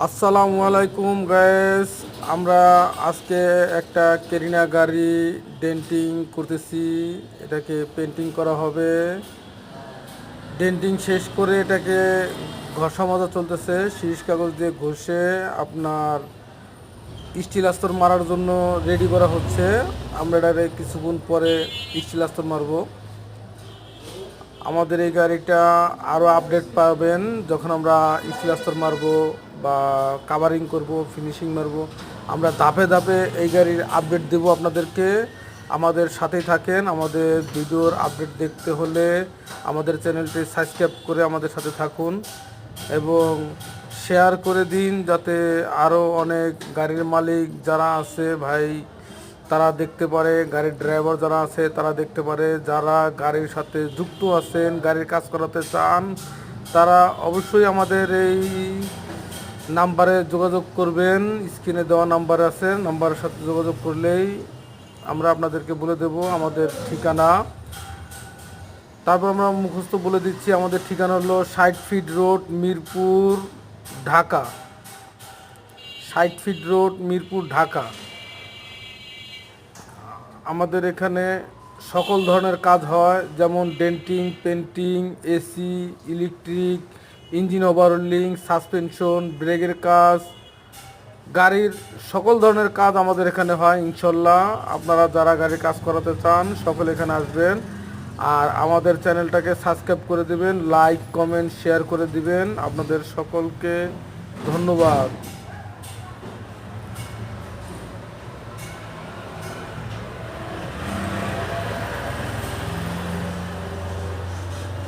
আসসালামু আলাইকুম গাইস। আমরা আজকে একটা কেরিনা গাড়ি ডেন্টিং করতেছি। এটাকে পেন্টিং করা হবে। ডেন্টিং শেষ করে এটাকে ঘষা মাজা চলতেছে, শিরিষ কাগজ দিয়ে ঘষে আপনার স্টিল আস্তর মারার জন্য রেডি করা হচ্ছে। আমরা এটাকে কিছুক্ষণ পরে স্টিল আস্তর মারবো। আমাদের এই গাড়িটা আরও আপডেট পাবেন যখন আমরা স্টিল আস্তর মারবো বা কাভারিং করব, ফিনিশিং মারবো। আমরা ধাপে ধাপে এই গাড়ির আপডেট দেব আপনাদেরকে। আমাদের সাথেই থাকেন। আমাদের ভিডিওর আপডেট দেখতে হলে আমাদের চ্যানেলটি সাবস্ক্রাইব করে আমাদের সাথে থাকুন এবং শেয়ার করে দিন, যাতে আরও অনেক গাড়ির মালিক যারা আছে ভাই তারা দেখতে পারে, গাড়ির ড্রাইভার যারা আছে তারা দেখতে পারে। যারা গাড়ির সাথে যুক্ত আছেন, গাড়ির কাজ করাতে চান, তারা অবশ্যই আমাদের এই নাম্বারে যোগাযোগ করবেন। স্ক্রিনে দেওয়া নাম্বার আছে, নাম্বারের সাথে যোগাযোগ করলেই আমরা আপনাদেরকে বলে দেব আমাদের ঠিকানা। তারপর আমরা মুখস্থ বলে দিচ্ছি, আমাদের ঠিকানা হলো 60 fit road, Mirpur, Dhaka. 60 fit road, Mirpur, Dhaka. আমাদের এখানে সকল ধরনের কাজ হয়, যেমন denting, painting, AC, electric, engine overhauling, suspension, ব্রেকের কাজ, গাড়ির সকল ধরনের কাজ আমাদের এখানে হয় ইনশাল্লাহ। আপনারা যারা গাড়ির কাজ করাতে চান সকলে এখানে আসবেন। আর আমাদের চ্যানেলটাকে সাবস্ক্রাইব করে দিবেন, লাইক, কমেন্ট, শেয়ার করে দিবেন। আপনাদের সকলকে ধন্যবাদ।